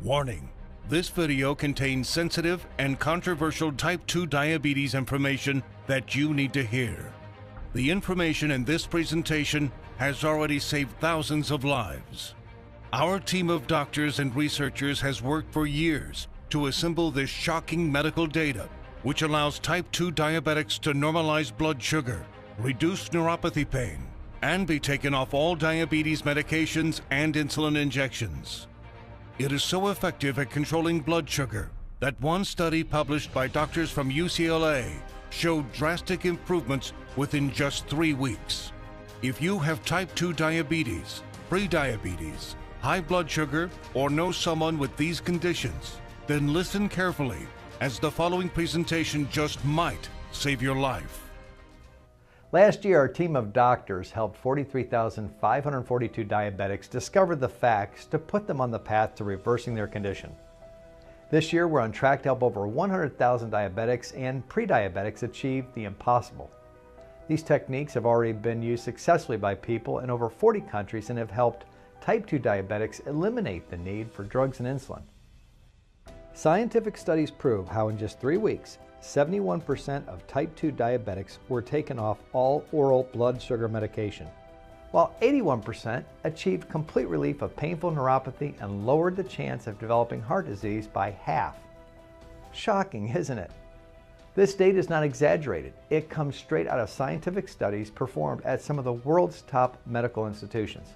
Warning: this video contains sensitive and controversial type 2 diabetes information that you need to hear. The information in this presentation has already saved thousands of lives. Our team of doctors and researchers has worked for years to assemble this shocking medical data, which allows type 2 diabetics to normalize blood sugar, reduce neuropathy pain, and be taken off all diabetes medications and insulin injections. It is so effective at controlling blood sugar that one study published by doctors from UCLA showed drastic improvements within just 3 weeks. If you have type 2 diabetes, prediabetes, high blood sugar, or know someone with these conditions, then listen carefully, as the following presentation just might save your life. Last year, our team of doctors helped 43,542 diabetics discover the facts to put them on the path to reversing their condition. This year, we're on track to help over 100,000 diabetics and pre-diabetics achieve the impossible. These techniques have already been used successfully by people in over 40 countries and have helped type 2 diabetics eliminate the need for drugs and insulin. Scientific studies prove how in just 3 weeks, 71% of type 2 diabetics were taken off all oral blood sugar medication, while 81% achieved complete relief of painful neuropathy and lowered the chance of developing heart disease by half. Shocking, isn't it? This data is not exaggerated. It comes straight out of scientific studies performed at some of the world's top medical institutions.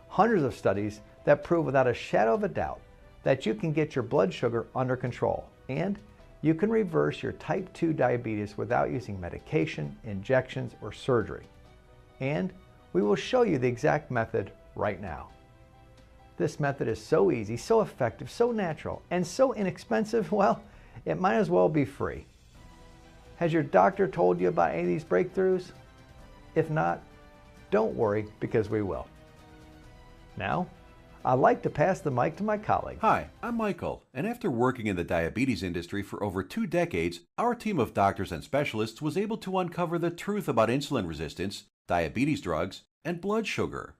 Hundreds of studies that prove without a shadow of a doubt that you can get your blood sugar under control, and you can reverse your type 2 diabetes without using medication, injections, or surgery. And we will show you the exact method right now. This method is so easy, so effective, so natural, and so inexpensive, well, it might as well be free. Has your doctor told you about any of these breakthroughs? If not, don't worry, because we will. Now, I'd like to pass the mic to my colleague. Hi, I'm Michael, and after working in the diabetes industry for over 2 decades, our team of doctors and specialists was able to uncover the truth about insulin resistance, diabetes drugs, and blood sugar.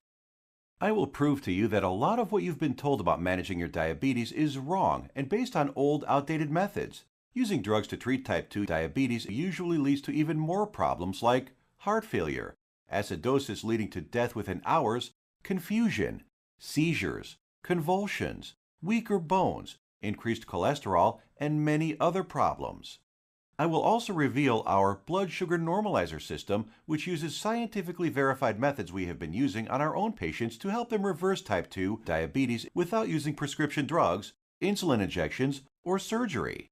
I will prove to you that a lot of what you've been told about managing your diabetes is wrong and based on old, outdated methods. Using drugs to treat type 2 diabetes usually leads to even more problems like heart failure, acidosis leading to death within hours, confusion, seizures, convulsions, weaker bones, increased cholesterol, and many other problems. I will also reveal our blood sugar normalizer system, which uses scientifically verified methods we have been using on our own patients to help them reverse type 2 diabetes without using prescription drugs, insulin injections, or surgery.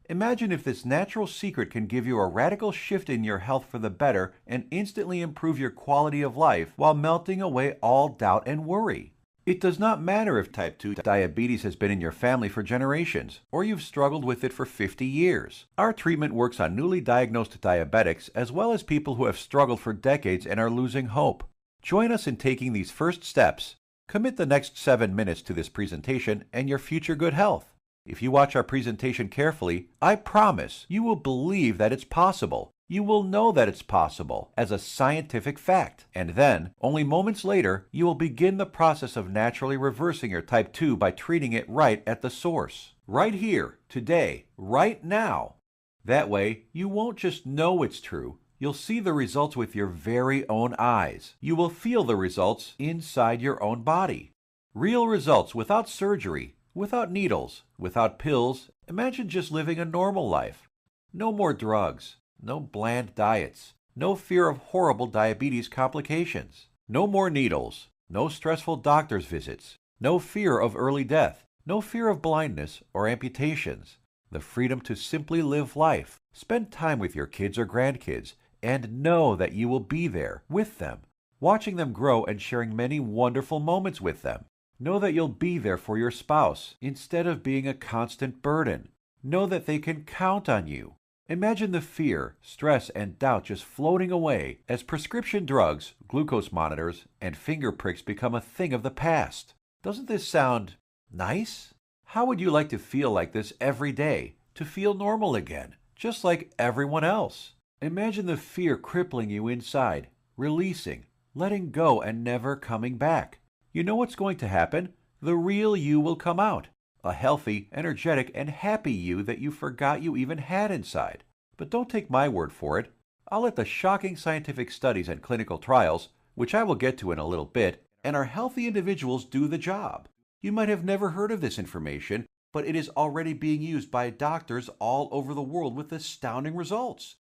Imagine if this natural secret can give you a radical shift in your health for the better and instantly improve your quality of life while melting away all doubt and worry. It does not matter if type 2 diabetes has been in your family for generations, or you've struggled with it for 50 years. Our treatment works on newly diagnosed diabetics as well as people who have struggled for decades and are losing hope. Join us in taking these first steps. Commit the next 7 minutes to this presentation and your future good health. If you watch our presentation carefully, I promise you will believe that it's possible. You will know that it's possible as a scientific fact. And then, only moments later, you will begin the process of naturally reversing your type 2 by treating it right at the source. Right here, today, right now. That way, you won't just know it's true. You'll see the results with your very own eyes. You will feel the results inside your own body. Real results without surgery, without needles, without pills. Imagine just living a normal life. No more drugs. No bland diets, no fear of horrible diabetes complications, no more needles, no stressful doctor's visits, no fear of early death, no fear of blindness or amputations, the freedom to simply live life, spend time with your kids or grandkids, and know that you will be there with them, watching them grow and sharing many wonderful moments with them. Know that you'll be there for your spouse instead of being a constant burden. Know that they can count on you. Imagine the fear, stress, and doubt just floating away as prescription drugs, glucose monitors, and finger pricks become a thing of the past. Doesn't this sound nice? How would you like to feel like this every day, to feel normal again, just like everyone else? Imagine the fear crippling you inside, releasing, letting go, and never coming back. You know what's going to happen? The real you will come out. A healthy, energetic, and happy you that you forgot you even had inside. But don't take my word for it. I'll let the shocking scientific studies and clinical trials, which I will get to in a little bit, and our healthy individuals do the job. You might have never heard of this information, but it is already being used by doctors all over the world with astounding results.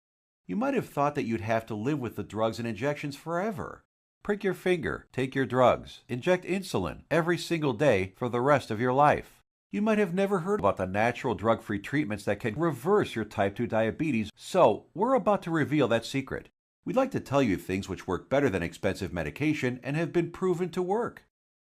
You might have thought that you'd have to live with the drugs and injections forever. Prick your finger, take your drugs, inject insulin every single day for the rest of your life. You might have never heard about the natural drug-free treatments that can reverse your type 2 diabetes, so we're about to reveal that secret. We'd like to tell you things which work better than expensive medication and have been proven to work.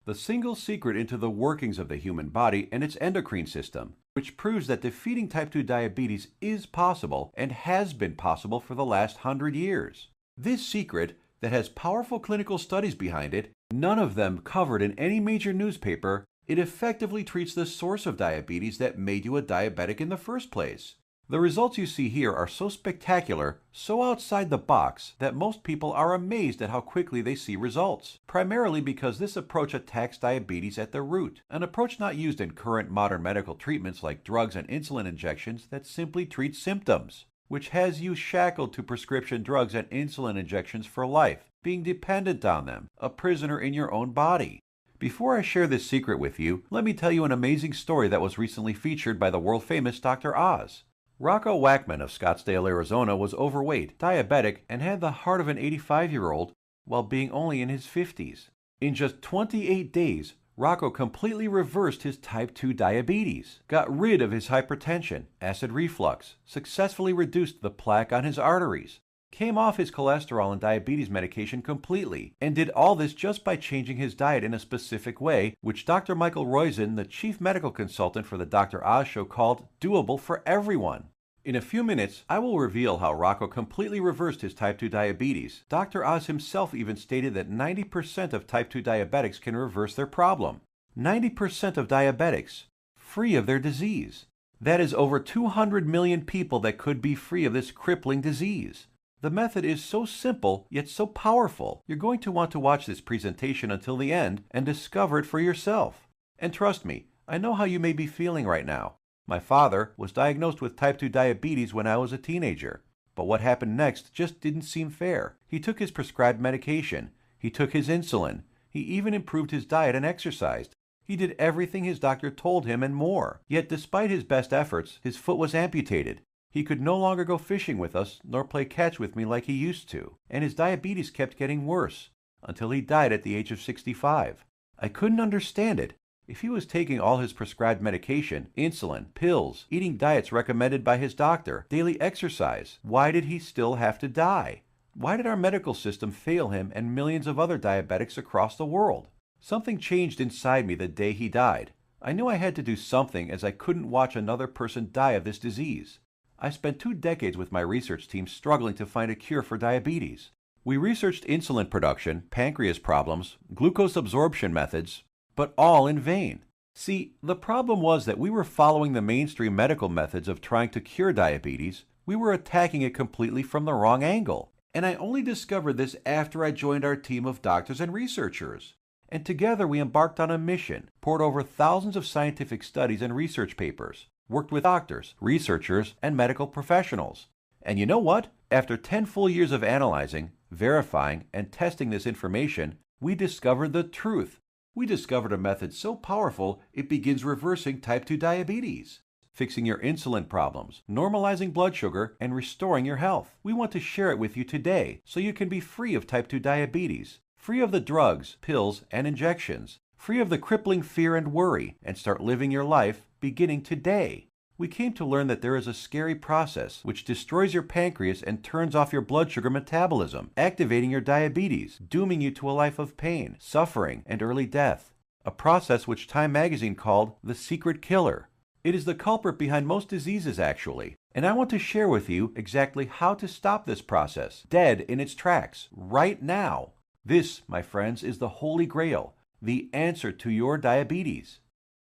The single secret into the workings of the human body and its endocrine system, which proves that defeating type 2 diabetes is possible and has been possible for the last 100 years. This secret, that has powerful clinical studies behind it, none of them covered in any major newspaper, it effectively treats the source of diabetes that made you a diabetic in the first place. The results you see here are so spectacular, so outside the box, that most people are amazed at how quickly they see results, primarily because this approach attacks diabetes at the root, an approach not used in current modern medical treatments like drugs and insulin injections that simply treat symptoms, which has you shackled to prescription drugs and insulin injections for life, being dependent on them, a prisoner in your own body. Before I share this secret with you, let me tell you an amazing story that was recently featured by the world-famous Dr. Oz. Rocco Wackman of Scottsdale, Arizona was overweight, diabetic, and had the heart of an 85-year-old while being only in his 50s. In just 28 days, Rocco completely reversed his type 2 diabetes, got rid of his hypertension, acid reflux, successfully reduced the plaque on his arteries, came off his cholesterol and diabetes medication completely, and did all this just by changing his diet in a specific way, which Dr. Michael Roizen, the chief medical consultant for the Dr. Oz show, called doable for everyone. In a few minutes, I will reveal how Rocco completely reversed his type 2 diabetes. Dr. Oz himself even stated that 90% of type 2 diabetics can reverse their problem. 90% of diabetics, free of their disease. That is over 200 million people that could be free of this crippling disease. The method is so simple, yet so powerful. You're going to want to watch this presentation until the end and discover it for yourself. And trust me, I know how you may be feeling right now. My father was diagnosed with type 2 diabetes when I was a teenager. But what happened next just didn't seem fair. He took his prescribed medication. He took his insulin. He even improved his diet and exercised. He did everything his doctor told him and more. Yet despite his best efforts, his foot was amputated. He could no longer go fishing with us nor play catch with me like he used to, and his diabetes kept getting worse, until he died at the age of 65. I couldn't understand it. If he was taking all his prescribed medication, insulin, pills, eating diets recommended by his doctor, daily exercise, why did he still have to die? Why did our medical system fail him and millions of other diabetics across the world? Something changed inside me the day he died. I knew I had to do something, as I couldn't watch another person die of this disease. I spent 2 decades with my research team struggling to find a cure for diabetes. We researched insulin production, pancreas problems, glucose absorption methods, but all in vain. See, the problem was that we were following the mainstream medical methods of trying to cure diabetes. We were attacking it completely from the wrong angle. And I only discovered this after I joined our team of doctors and researchers. And together we embarked on a mission, poured over thousands of scientific studies and research papers, worked with doctors, researchers, and medical professionals. And you know what? After 10 full years of analyzing, verifying, and testing this information, we discovered the truth. We discovered a method so powerful it begins reversing type 2 diabetes, fixing your insulin problems, normalizing blood sugar, and restoring your health. We want to share it with you today so you can be free of type 2 diabetes, free of the drugs, pills, and injections, free of the crippling fear and worry, and start living your life beginning today. We came to learn that there is a scary process which destroys your pancreas and turns off your blood sugar metabolism, activating your diabetes, dooming you to a life of pain, suffering, and early death. A process which Time magazine called the secret killer. It is the culprit behind most diseases, actually. And I want to share with you exactly how to stop this process, dead in its tracks, right now. This, my friends, is the Holy Grail, the answer to your diabetes.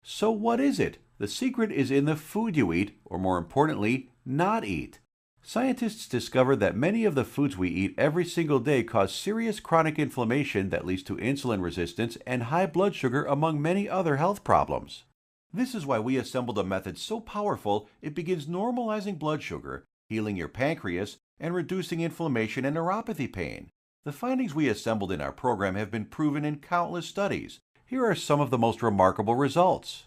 So what is it? The secret is in the food you eat, or more importantly, not eat. Scientists discovered that many of the foods we eat every single day cause serious chronic inflammation that leads to insulin resistance and high blood sugar, among many other health problems. This is why we assembled a method so powerful it begins normalizing blood sugar, healing your pancreas, and reducing inflammation and neuropathy pain. The findings we assembled in our program have been proven in countless studies. Here are some of the most remarkable results.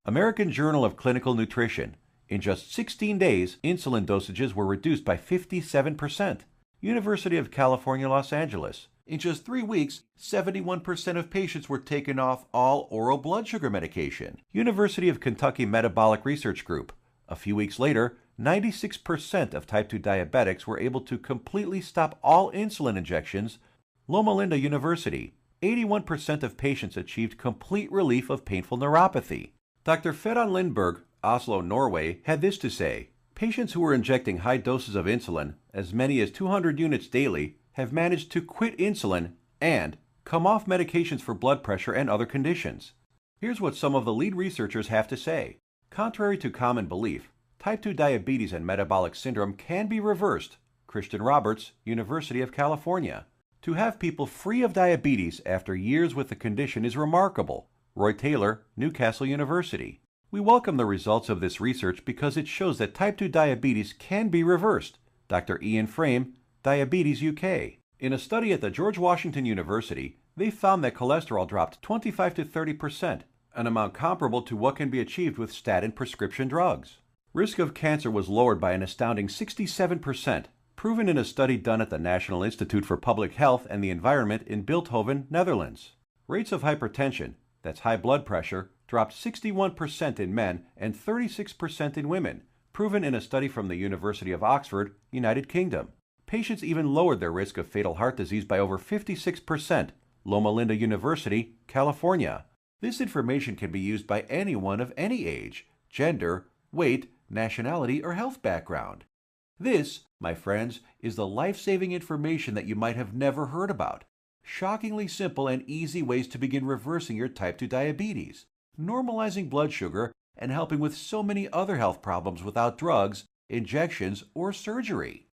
American Journal of Clinical Nutrition. In just 16 days, insulin dosages were reduced by 57%. University of California, Los Angeles. In just 3 weeks, 71% of patients were taken off all oral blood sugar medication. University of Kentucky Metabolic Research Group. A few weeks later, 96% of type 2 diabetics were able to completely stop all insulin injections. Loma Linda University. 81% of patients achieved complete relief of painful neuropathy. Dr. Ferran Lindberg, Oslo, Norway, had this to say: patients who were injecting high doses of insulin, as many as 200 units daily, have managed to quit insulin and come off medications for blood pressure and other conditions. Here's what some of the lead researchers have to say. Contrary to common belief, type 2 diabetes and metabolic syndrome can be reversed. Christian Roberts, University of California. To have people free of diabetes after years with the condition is remarkable. Roy Taylor, Newcastle University. We welcome the results of this research because it shows that type 2 diabetes can be reversed. Dr. Ian Frame, Diabetes UK. In a study at the George Washington University, they found that cholesterol dropped 25 to 30%, an amount comparable to what can be achieved with statin prescription drugs. Risk of cancer was lowered by an astounding 67%, proven in a study done at the National Institute for Public Health and the Environment in Bilthoven, Netherlands. Rates of hypertension, that's high blood pressure, dropped 61% in men and 36% in women, proven in a study from the University of Oxford, United Kingdom. Patients even lowered their risk of fatal heart disease by over 56%, Loma Linda University, California. This information can be used by anyone of any age, gender, weight, nationality, or health background. This, my friends, is the life-saving information that you might have never heard about. Shockingly simple and easy ways to begin reversing your type 2 diabetes, normalizing blood sugar, and helping with so many other health problems without drugs, injections, or surgery.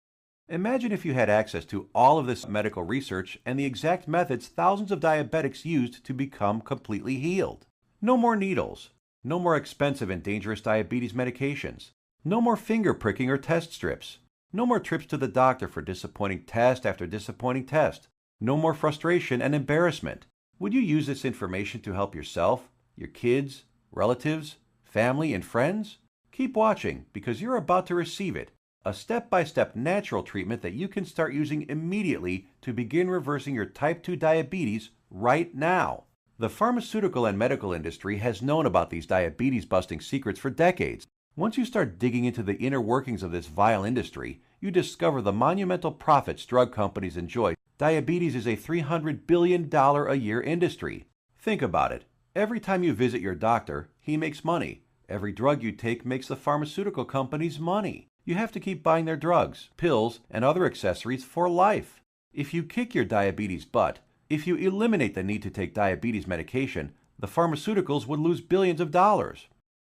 Imagine if you had access to all of this medical research and the exact methods thousands of diabetics used to become completely healed. No more needles. No more expensive and dangerous diabetes medications. No more finger pricking or test strips. No more trips to the doctor for disappointing test after disappointing test. No more frustration and embarrassment. Would you use this information to help yourself, your kids, relatives, family, and friends? Keep watching because you're about to receive it. A step-by-step natural treatment that you can start using immediately to begin reversing your type 2 diabetes right now. The pharmaceutical and medical industry has known about these diabetes-busting secrets for decades. Once you start digging into the inner workings of this vile industry, you discover the monumental profits drug companies enjoy. Diabetes is a $300 billion a year industry. Think about it. Every time you visit your doctor, he makes money. Every drug you take makes the pharmaceutical companies money. You have to keep buying their drugs, pills, and other accessories for life. If you kick your diabetes butt, if you eliminate the need to take diabetes medication, the pharmaceuticals would lose billions of dollars.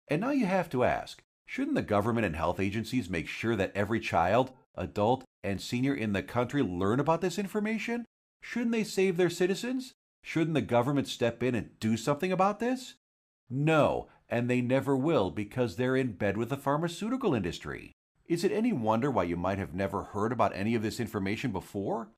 And now you have to ask, shouldn't the government and health agencies make sure that every child, adult, and senior in the country learn about this information? Shouldn't they save their citizens? Shouldn't the government step in and do something about this? No, and they never will because they're in bed with the pharmaceutical industry. Is it any wonder why you might have never heard about any of this information before?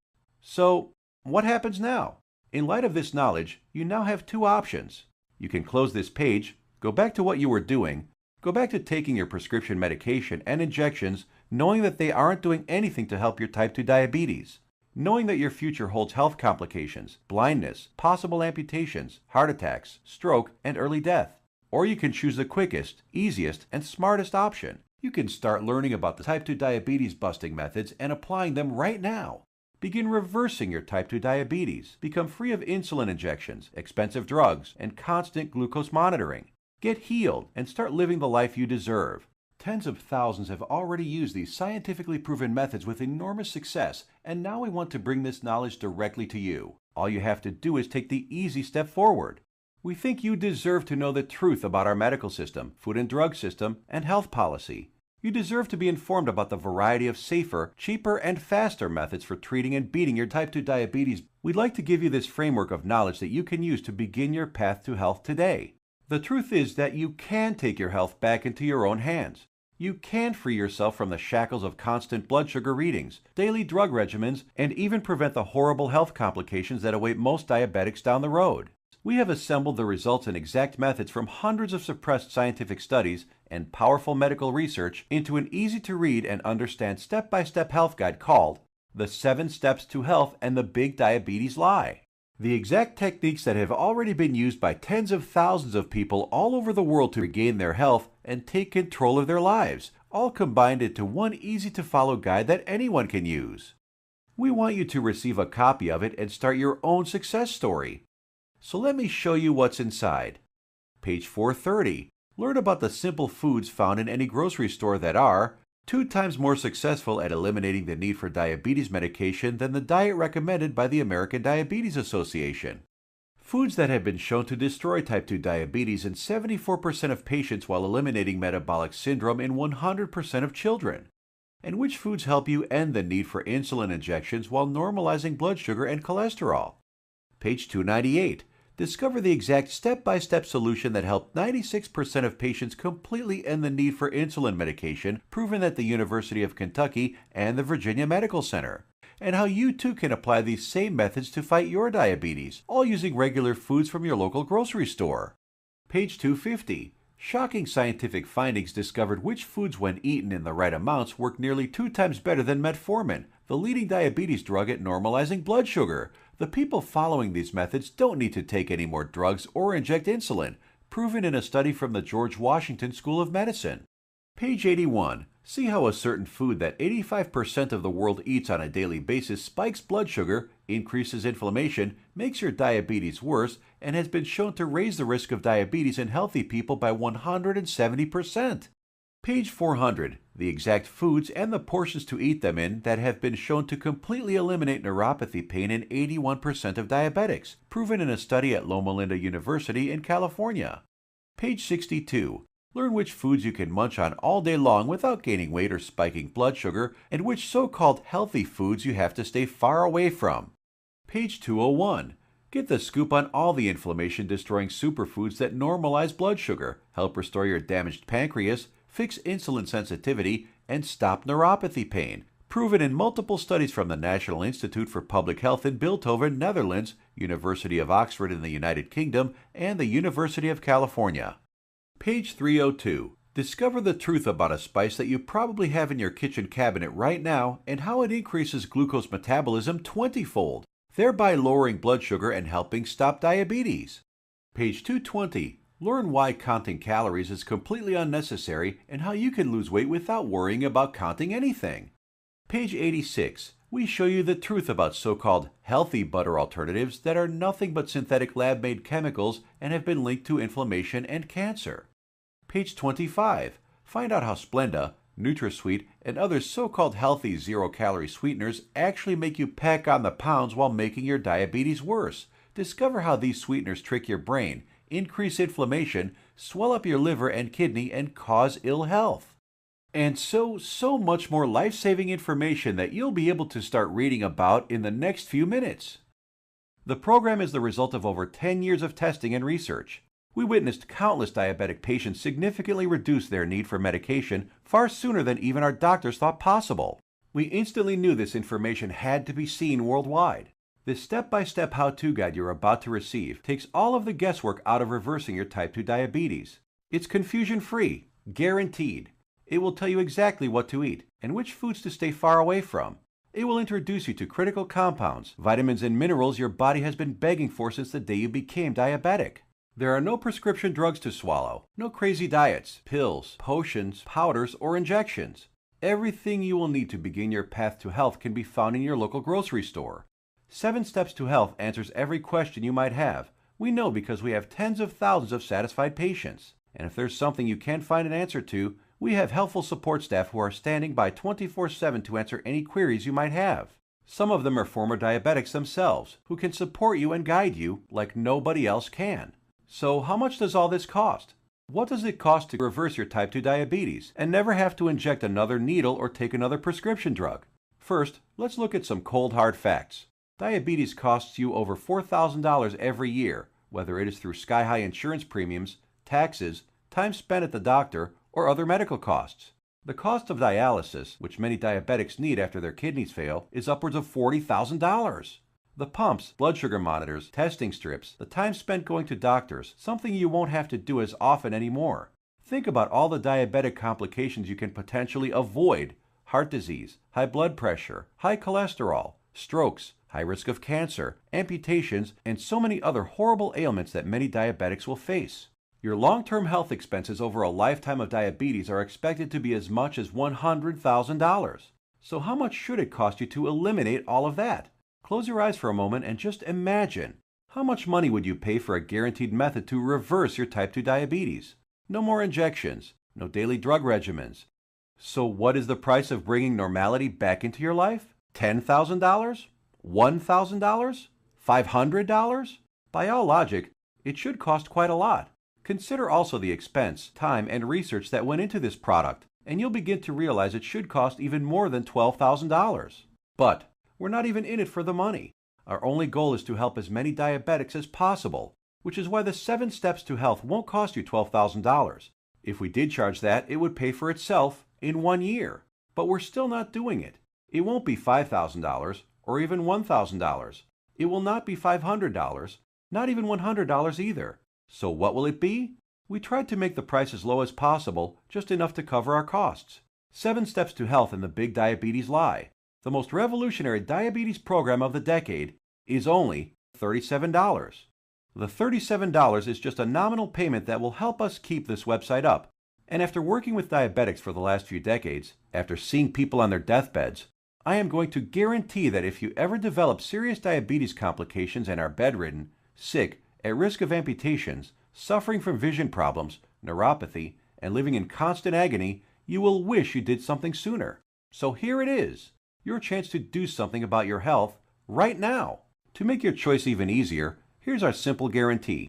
So, what happens now? In light of this knowledge, you now have two options. You can close this page, go back to what you were doing, go back to taking your prescription medication and injections, knowing that they aren't doing anything to help your type 2 diabetes. Knowing that your future holds health complications, blindness, possible amputations, heart attacks, stroke, and early death. Or you can choose the quickest, easiest, and smartest option. You can start learning about the type 2 diabetes busting methods and applying them right now. Begin reversing your type 2 diabetes. Become free of insulin injections, expensive drugs, and constant glucose monitoring. Get healed and start living the life you deserve. Tens of thousands have already used these scientifically proven methods with enormous success, and now we want to bring this knowledge directly to you. All you have to do is take the easy step forward. We think you deserve to know the truth about our medical system, food and drug system, and health policy. You deserve to be informed about the variety of safer, cheaper, and faster methods for treating and beating your type 2 diabetes. We'd like to give you this framework of knowledge that you can use to begin your path to health today. The truth is that you can take your health back into your own hands. You can free yourself from the shackles of constant blood sugar readings, daily drug regimens, and even prevent the horrible health complications that await most diabetics down the road. We have assembled the results and exact methods from hundreds of suppressed scientific studies and powerful medical research into an easy-to-read and understand step-by-step health guide called The 7 Steps to Health and the Big Diabetes Lie. The exact techniques that have already been used by tens of thousands of people all over the world to regain their health and take control of their lives, all combined into one easy-to-follow guide that anyone can use. We want you to receive a copy of it and start your own success story. So let me show you what's inside. Page 430. Learn about the simple foods found in any grocery store that are 2 times more successful at eliminating the need for diabetes medication than the diet recommended by the American Diabetes Association. Foods that have been shown to destroy type 2 diabetes in 74% of patients while eliminating metabolic syndrome in 100% of children. And which foods help you end the need for insulin injections while normalizing blood sugar and cholesterol. Page 298. Discover the exact step-by-step solution that helped 96% of patients completely end the need for insulin medication, proven at the University of Kentucky and the Virginia Medical Center, and how you too can apply these same methods to fight your diabetes, all using regular foods from your local grocery store. Page 250. Shocking scientific findings discovered which foods, when eaten in the right amounts, work nearly 2 times better than metformin, the leading diabetes drug at normalizing blood sugar. The people following these methods don't need to take any more drugs or inject insulin, proven in a study from the George Washington School of Medicine. Page 81. See how a certain food that 85% of the world eats on a daily basis spikes blood sugar, increases inflammation, makes your diabetes worse, and has been shown to raise the risk of diabetes in healthy people by 170%. Page 400. The exact foods and the portions to eat them in that have been shown to completely eliminate neuropathy pain in 81% of diabetics, proven in a study at Loma Linda University in California. Page 62. Learn which foods you can munch on all day long without gaining weight or spiking blood sugar, and which so-called healthy foods you have to stay far away from. Page 201. Get the scoop on all the inflammation-destroying superfoods that normalize blood sugar, help restore your damaged pancreas, fix insulin sensitivity, and stop neuropathy pain, proven in multiple studies from the National Institute for Public Health in Bilthoven, Netherlands, University of Oxford in the United Kingdom, and the University of California. Page 302. Discover the truth about a spice that you probably have in your kitchen cabinet right now and how it increases glucose metabolism 20-fold, thereby lowering blood sugar and helping stop diabetes. Page 220. Learn why counting calories is completely unnecessary and how you can lose weight without worrying about counting anything. Page 86. We show you the truth about so-called healthy butter alternatives that are nothing but synthetic lab-made chemicals and have been linked to inflammation and cancer. Page 25. Find out how Splenda, NutraSweet, and other so-called healthy zero-calorie sweeteners actually make you pack on the pounds while making your diabetes worse. Discover how these sweeteners trick your brain, increase inflammation, swell up your liver and kidney, and cause ill health. And so much more life-saving information that you'll be able to start reading about in the next few minutes. The program is the result of over 10 years of testing and research. We witnessed countless diabetic patients significantly reduce their need for medication far sooner than even our doctors thought possible. We instantly knew this information had to be seen worldwide. This step-by-step how-to guide you're about to receive takes all of the guesswork out of reversing your type 2 diabetes. It's confusion-free, guaranteed. It will tell you exactly what to eat and which foods to stay far away from. It will introduce you to critical compounds, vitamins and minerals your body has been begging for since the day you became diabetic. There are no prescription drugs to swallow, no crazy diets, pills, potions, powders, or injections. Everything you will need to begin your path to health can be found in your local grocery store. 7 Steps to Health answers every question you might have. We know because we have tens of thousands of satisfied patients. And if there's something you can't find an answer to, we have helpful support staff who are standing by 24/7 to answer any queries you might have. Some of them are former diabetics themselves, who can support you and guide you like nobody else can. So how much does all this cost? What does it cost to reverse your type 2 diabetes and never have to inject another needle or take another prescription drug? First, let's look at some cold hard facts. Diabetes costs you over $4,000 every year, whether it is through sky-high insurance premiums, taxes, time spent at the doctor, or other medical costs. The cost of dialysis, which many diabetics need after their kidneys fail, is upwards of $40,000. The pumps, blood sugar monitors, testing strips, the time spent going to doctors, something you won't have to do as often anymore. Think about all the diabetic complications you can potentially avoid: heart disease, high blood pressure, high cholesterol, strokes, high risk of cancer, amputations, and so many other horrible ailments that many diabetics will face. Your long-term health expenses over a lifetime of diabetes are expected to be as much as $100,000. So how much should it cost you to eliminate all of that? Close your eyes for a moment and just imagine. How much money would you pay for a guaranteed method to reverse your type 2 diabetes? No more injections, no daily drug regimens. So what is the price of bringing normality back into your life? $10,000? $1,000? $500? By all logic, it should cost quite a lot. Consider also the expense, time, and research that went into this product, and you'll begin to realize it should cost even more than $12,000. But we're not even in it for the money. Our only goal is to help as many diabetics as possible, which is why the 7 Steps to Health won't cost you $12,000. If we did charge that, it would pay for itself in 1 year. But we're still not doing it. It won't be $5,000 or even $1,000. It will not be $500, not even $100 either. So what will it be? We tried to make the price as low as possible, just enough to cover our costs. 7 Steps to Health and the Big Diabetes Lie, the most revolutionary diabetes program of the decade, is only $37. The $37 is just a nominal payment that will help us keep this website up. And after working with diabetics for the last few decades, after seeing people on their deathbeds, I am going to guarantee that if you ever develop serious diabetes complications and are bedridden, sick, at risk of amputations, suffering from vision problems, neuropathy, and living in constant agony, you will wish you did something sooner. So here it is, your chance to do something about your health right now. To make your choice even easier, here's our simple guarantee.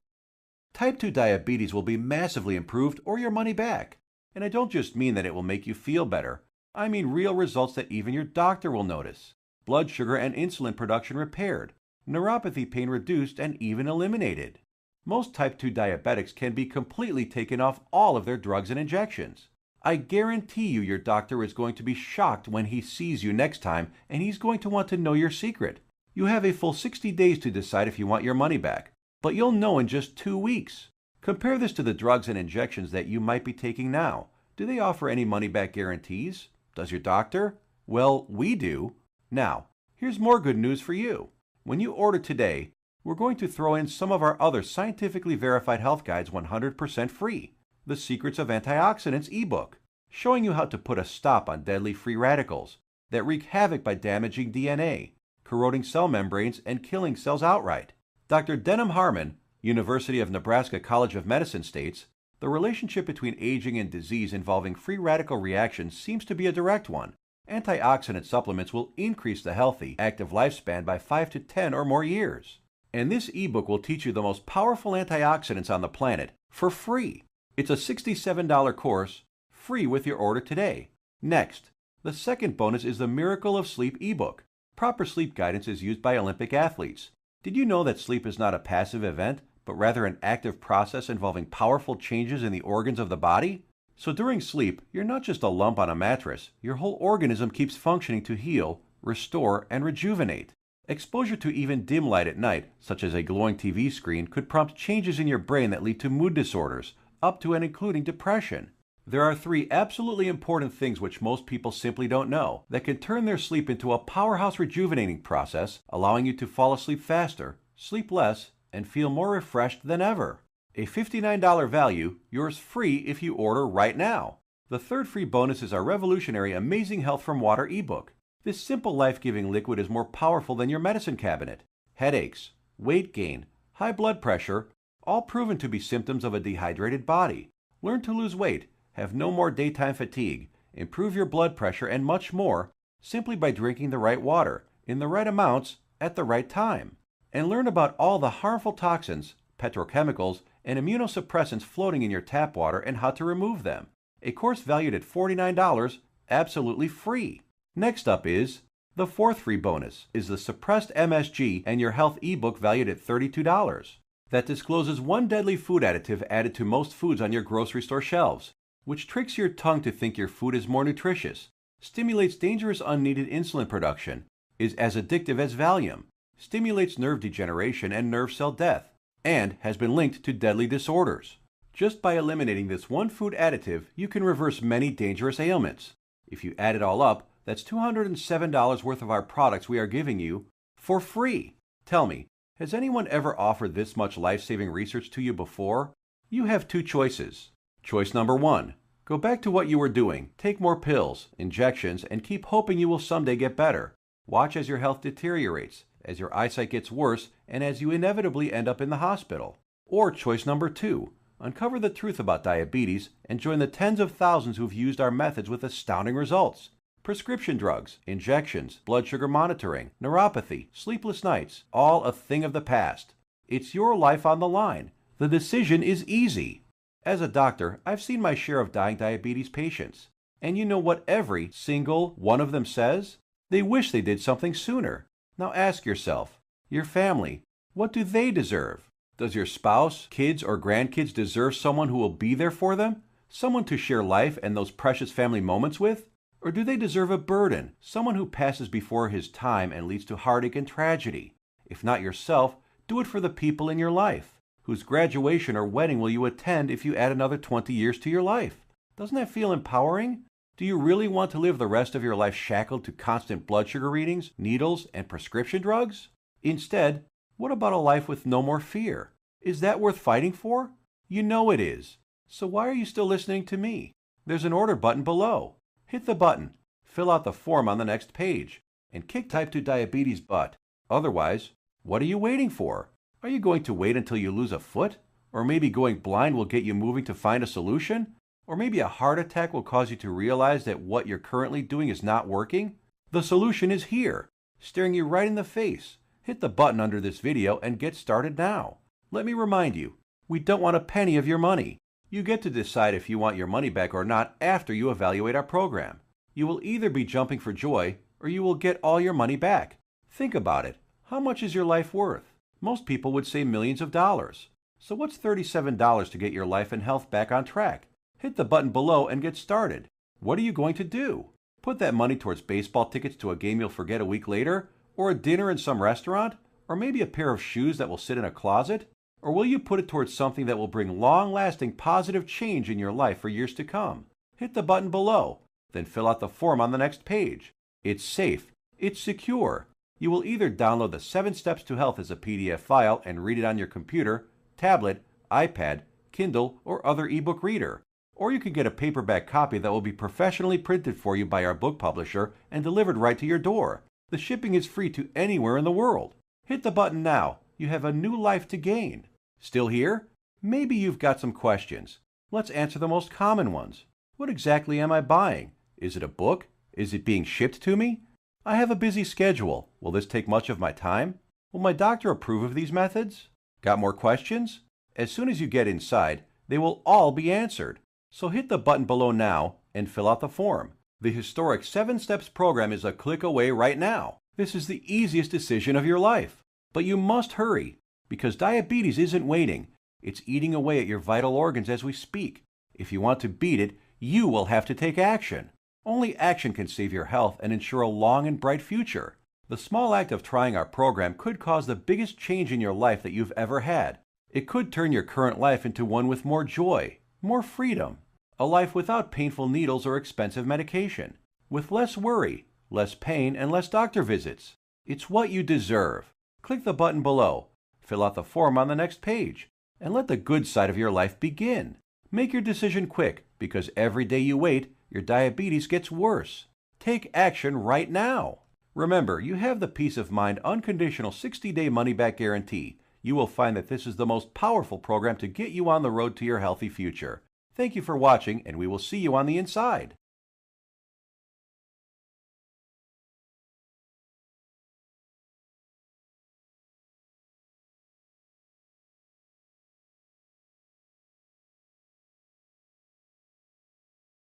Type 2 diabetes will be massively improved or your money back. And I don't just mean that it will make you feel better. I mean real results that even your doctor will notice. Blood sugar and insulin production repaired, neuropathy pain reduced and even eliminated. Most type 2 diabetics can be completely taken off all of their drugs and injections. I guarantee you your doctor is going to be shocked when he sees you next time, and he's going to want to know your secret. You have a full 60 days to decide if you want your money back, but you'll know in just 2 weeks. Compare this to the drugs and injections that you might be taking now. Do they offer any money-back guarantees? Does your doctor? Well, we do. Now, here's more good news for you. When you order today, we're going to throw in some of our other scientifically verified health guides 100% free. The Secrets of Antioxidants ebook, showing you how to put a stop on deadly free radicals that wreak havoc by damaging DNA, corroding cell membranes, and killing cells outright. Dr. Denham Harmon, University of Nebraska College of Medicine, states, the relationship between aging and disease involving free radical reactions seems to be a direct one. Antioxidant supplements will increase the healthy, active lifespan by 5 to 10 or more years. And this ebook will teach you the most powerful antioxidants on the planet for free. It's a $67 course, free with your order today. Next, the second bonus is the Miracle of Sleep ebook. Proper sleep guidance is used by Olympic athletes. Did you know that sleep is not a passive event, but rather an active process involving powerful changes in the organs of the body? So during sleep, you're not just a lump on a mattress. Your whole organism keeps functioning to heal, restore, and rejuvenate. Exposure to even dim light at night, such as a glowing TV screen, could prompt changes in your brain that lead to mood disorders, up to and including depression. There are 3 absolutely important things which most people simply don't know that can turn their sleep into a powerhouse rejuvenating process, allowing you to fall asleep faster, sleep less, and feel more refreshed than ever. A $59 value, yours free if you order right now. The third free bonus is our revolutionary Amazing Health from Water ebook. This simple life-giving liquid is more powerful than your medicine cabinet. Headaches, weight gain, high blood pressure, all proven to be symptoms of a dehydrated body. Learn to lose weight, have no more daytime fatigue, improve your blood pressure, and much more simply by drinking the right water, in the right amounts, at the right time. And learn about all the harmful toxins, petrochemicals, and immunosuppressants floating in your tap water and how to remove them. A course valued at $49, absolutely free. Next up is the fourth free bonus is the Suppressed MSG and Your Health ebook valued at $32. That discloses one deadly food additive added to most foods on your grocery store shelves, which tricks your tongue to think your food is more nutritious, stimulates dangerous unneeded insulin production, is as addictive as Valium, stimulates nerve degeneration and nerve cell death, and has been linked to deadly disorders. Just by eliminating this one food additive, you can reverse many dangerous ailments. If you add it all up, that's $207 worth of our products we are giving you for free. Tell me, has anyone ever offered this much life-saving research to you before? You have two choices. Choice number one, go back to what you were doing, take more pills, injections, and keep hoping you will someday get better. Watch as your health deteriorates, as your eyesight gets worse, and as you inevitably end up in the hospital. Or choice number two, uncover the truth about diabetes and join the tens of thousands who have used our methods with astounding results. Prescription drugs, injections, blood sugar monitoring, neuropathy, sleepless nights, all a thing of the past. It's your life on the line. The decision is easy. As a doctor, I've seen my share of dying diabetes patients. And you know what every single one of them says? They wish they did something sooner. Now ask yourself, your family, what do they deserve? Does your spouse, kids, or grandkids deserve someone who will be there for them? Someone to share life and those precious family moments with? Or do they deserve a burden, someone who passes before his time and leads to heartache and tragedy? If not yourself, do it for the people in your life. Whose graduation or wedding will you attend if you add another 20 years to your life? Doesn't that feel empowering? Do you really want to live the rest of your life shackled to constant blood sugar readings, needles, and prescription drugs? Instead, what about a life with no more fear? Is that worth fighting for? You know it is. So why are you still listening to me? There's an order button below. Hit the button, fill out the form on the next page, and kick type 2 diabetes butt. Otherwise, what are you waiting for? Are you going to wait until you lose a foot? Or maybe going blind will get you moving to find a solution? Or maybe a heart attack will cause you to realize that what you're currently doing is not working? The solution is here, staring you right in the face. Hit the button under this video and get started now. Let me remind you, we don't want a penny of your money. You get to decide if you want your money back or not after you evaluate our program. You will either be jumping for joy or you will get all your money back. Think about it. How much is your life worth? Most people would say millions of dollars. So what's $37 to get your life and health back on track? Hit the button below and get started. What are you going to do? Put that money towards baseball tickets to a game you'll forget a week later? Or a dinner in some restaurant? Or maybe a pair of shoes that will sit in a closet? Or will you put it towards something that will bring long-lasting positive change in your life for years to come? Hit the button below, then fill out the form on the next page. It's safe. It's secure. You will either download the 7 Steps to Health as a PDF file and read it on your computer, tablet, iPad, Kindle, or other ebook reader. Or you can get a paperback copy that will be professionally printed for you by our book publisher and delivered right to your door. The shipping is free to anywhere in the world. Hit the button now. You have a new life to gain. Still here? Maybe you've got some questions. Let's answer the most common ones. What exactly am I buying? Is it a book? Is it being shipped to me? I have a busy schedule. Will this take much of my time? Will my doctor approve of these methods? Got more questions? As soon as you get inside, they will all be answered. So hit the button below now and fill out the form. The historic 7 Steps program is a click away right now. This is the easiest decision of your life. But you must hurry, because diabetes isn't waiting. It's eating away at your vital organs as we speak. If you want to beat it, you will have to take action. Only action can save your health and ensure a long and bright future. The small act of trying our program could cause the biggest change in your life that you've ever had. It could turn your current life into one with more joy, more freedom, a life without painful needles or expensive medication, with less worry, less pain, and less doctor visits. It's what you deserve. Click the button below, fill out the form on the next page, and let the good side of your life begin. Make your decision quick, because every day you wait, your diabetes gets worse. Take action right now. Remember, you have the peace of mind unconditional 60-day money-back guarantee. You will find that this is the most powerful program to get you on the road to your healthy future. Thank you for watching, and we will see you on the inside.